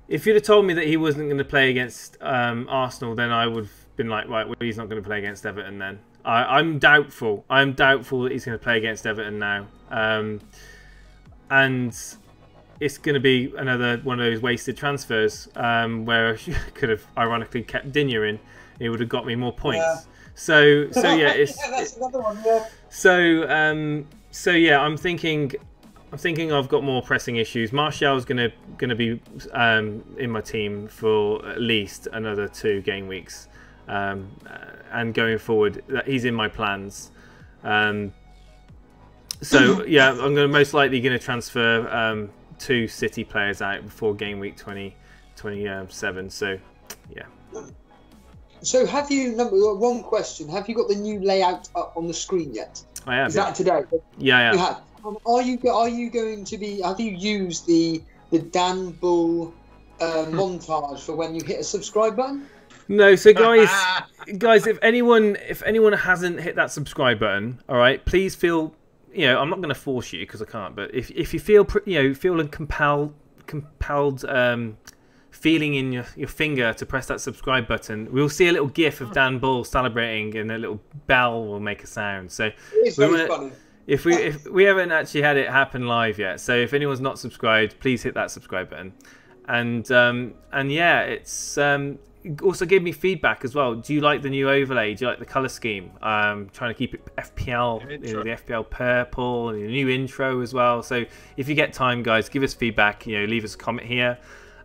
If you'd have told me that he wasn't going to play against Arsenal, then I would have been like, right, well, he's not going to play against Everton then. I'm doubtful. I'm doubtul that he's going to play against Everton now. And it's going to be another one of those wasted transfers where I could have ironically kept Digne in. It would have got me more points. Yeah. So yeah, that's another one. Yeah. So yeah, I'm thinking I've got more pressing issues. Martial's gonna be in my team for at least another 2 game weeks, and going forward, he's in my plans. So yeah, I'm most likely going to transfer 2 City players out before game week 27. So yeah. So have you, one question, have you got the new layout up on the screen yet? I have. Is that today? Yeah, I have. You have. Are you going to be, have you used the Dan Bull montage for when you hit a subscribe button? No, so guys, if anyone hasn't hit that subscribe button, all right, please feel, I'm not going to force you because I can't, but if you feel, feeling compelled feeling in your finger to press that subscribe button, we'll see a little gif of Dan Bull celebrating and a little bell will make a sound. So it's very funny. If we haven't actually had it happen live yet, so if anyone's not subscribed, please hit that subscribe button. And yeah, it's also give me feedback as well. Do you like the new overlay? Do you like the color scheme? Trying to keep it FPL, the FPL purple, and the new intro as well. So if you get time, guys, give us feedback. Leave us a comment here.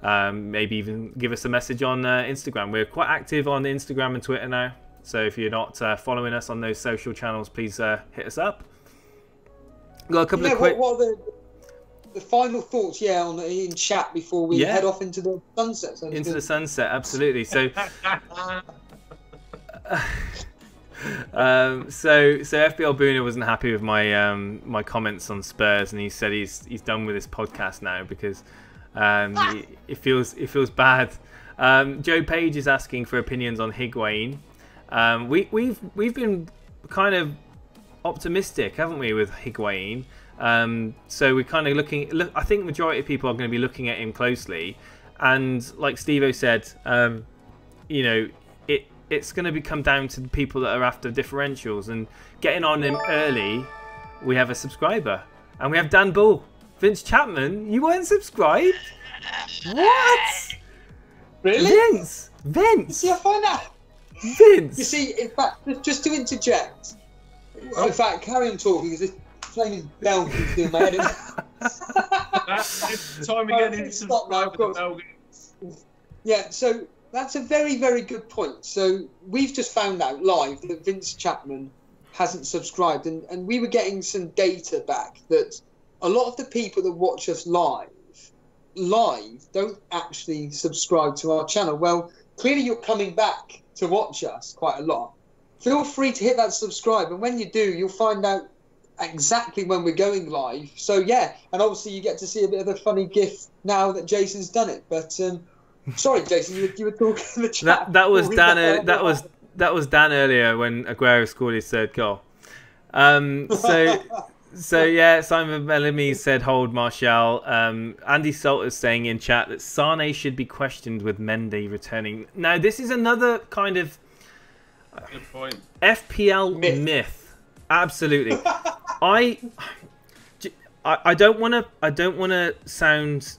Maybe even give us a message on Instagram. We're quite active on Instagram and Twitter now. So if you're not following us on those social channels, please hit us up. Got a couple of quick. What are the final thoughts? Yeah, in chat before we head off into the sunset. Into the sunset, absolutely. So, so FPL Booner wasn't happy with my comments on Spurs, and he said he's done with this podcast now because it feels bad. Joe Page is asking for opinions on Higuain. We've been kind of optimistic, haven't we, with Higuain? So we're kind of I think the majority of people are going to be looking at him closely, and like Steve-O said, it's going to come down to the people that are after differentials and getting on him early. We have a subscriber, and we have Dan Bull. Vince Chapman, you weren't subscribed? What? Really? Vince! Yeah, I find out. Vince! You see, in fact, just to interject, in fact, carry on talking because this flaming bell keeps doing my head in. That's time again in subscribe. Yeah, so that's a very, very good point. So we've just found out live that Vince Chapman hasn't subscribed, and we were getting some data back that a lot of the people that watch us live don't actually subscribe to our channel. Well, clearly you're coming back to watch us quite a lot. Feel free to hit that subscribe, and when you do, you'll find out exactly when we're going live. So yeah, and obviously you get to see a bit of a funny gif now that Jason's done it. But sorry, Jason, you were talking in the chat. That was Dan. That was Dan earlier when Agüero scored his 3rd goal. So yeah, Simon Bellamy said hold Martial. Andy Salter's saying in chat that Sane should be questioned with Mendy returning. Now this is another kind of good point. FPL myth. Absolutely. I don't want to sound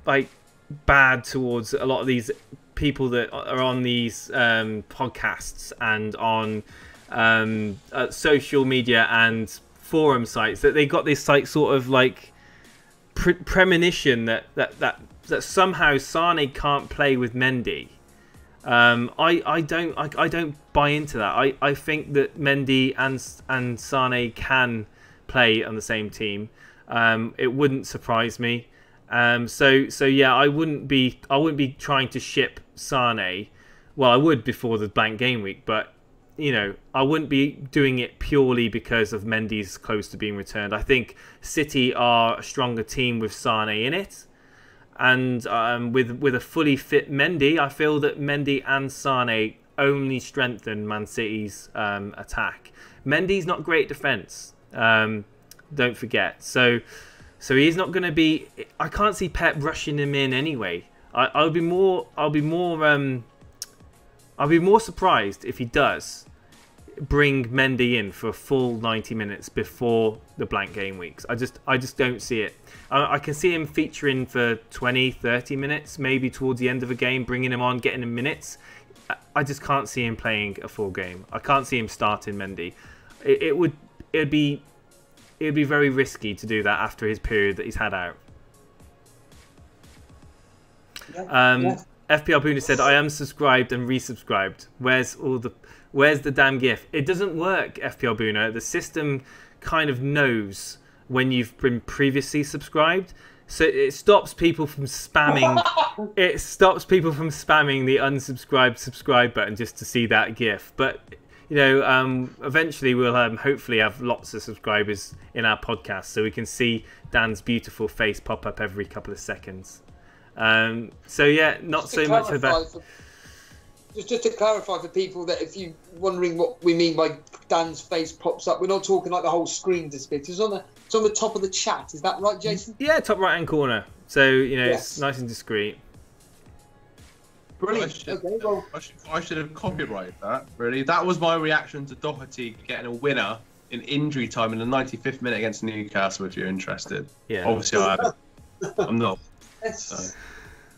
like bad towards a lot of these people that are on these podcasts and on social media and forum sites, that they got this like sort of like premonition that somehow Sane can't play with Mendy. I don't buy into that. I think that Mendy and Sane can play on the same team. It wouldn't surprise me. So yeah, I wouldn't be trying to ship Sane. Well, I would before the blank game week, but I wouldn't be doing it purely because of Mendy's close to being returned. I think City are a stronger team with Sane in it, And with a fully fit Mendy, I feel that Mendy and Sane only strengthen Man City's attack. Mendy's not great defence, don't forget. So he's not going to be. I can't see Pep rushing him in anyway. I'll be more surprised if he does bring Mendy in for a full 90 minutes before the blank game weeks. I just don't see it. I can see him featuring for 20, 30 minutes, maybe towards the end of a game, bringing him on, getting him minutes. I just can't see him playing a full game. I can't see him starting Mendy. It'd be very risky to do that after his period that he's had out. FPL Boona said, I am subscribed and resubscribed. Where's the damn GIF? It doesn't work, FPL Boona. The system kind of knows when you've been previously subscribed. So it stops people from spamming. It stops people from spamming the unsubscribe subscribe button just to see that GIF. But eventually we'll hopefully have lots of subscribers in our podcast, so we can see Dan's beautiful face pop up every couple of seconds. So yeah, not so much about. Just to clarify for people that if you're wondering what we mean by Dan's face pops up, we're not talking like the whole screen disappears. It's on the top of the chat. Is that right, Jason? Yeah, top right hand corner. So it's nice and discreet. Brilliant. I should have copyrighted that. Really, that was my reaction to Doherty getting a winner in injury time in the 95th minute against Newcastle. If you're interested, obviously I'm not. So.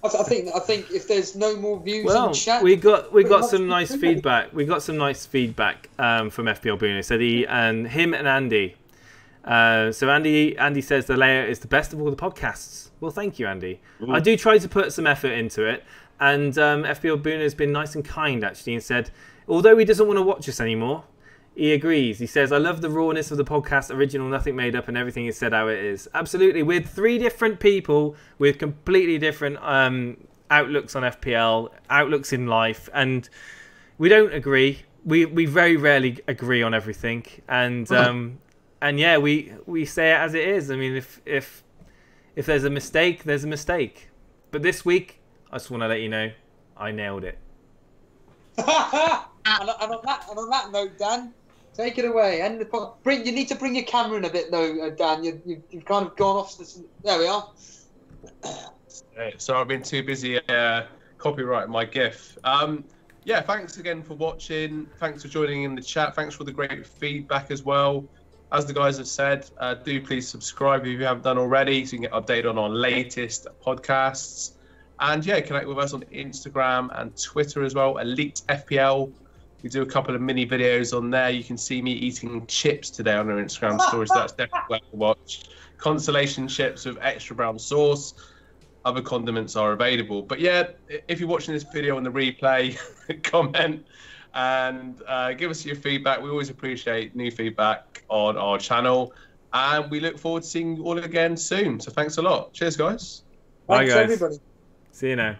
I think if there's no more views in chat, we got some nice feedback. We got some nice feedback from FPL Boona. So him and Andy. So Andy says the layout is the best of all the podcasts. Well, thank you, Andy. Ooh. I do try to put some effort into it, and FPL Boona has been nice and kind actually, and said although he doesn't want to watch us anymore, he agrees. He says, I love the rawness of the podcast, original, nothing made up, and everything is said how it is. Absolutely. With 3 different people with completely different outlooks on FPL, outlooks in life, and we don't agree. We very rarely agree on everything. And yeah, we say it as it is. I mean, if there's a mistake, there's a mistake. But this week, I just want to let you know, I nailed it. and on that note, Dan, take it away. And you need to bring your camera in a bit, though, Dan. You've kind of gone off. There we are. So I've been too busy copyrighting my GIF. Yeah, thanks again for watching. Thanks for joining in the chat. Thanks for the great feedback as well. As the guys have said, do please subscribe if you haven't done already, so you can get updated on our latest podcasts. And yeah, connect with us on Instagram and Twitter as well. Elite FPL. We do a couple of mini videos on there. You can see me eating chips today on our Instagram story, so that's definitely worth a watch. Consolation chips with extra brown sauce. Other condiments are available. But yeah, if you're watching this video on the replay, comment and give us your feedback. We always appreciate new feedback on our channel. And we look forward to seeing you all again soon. So thanks a lot. Cheers, guys. Bye, guys. Thanks, everybody. See you now.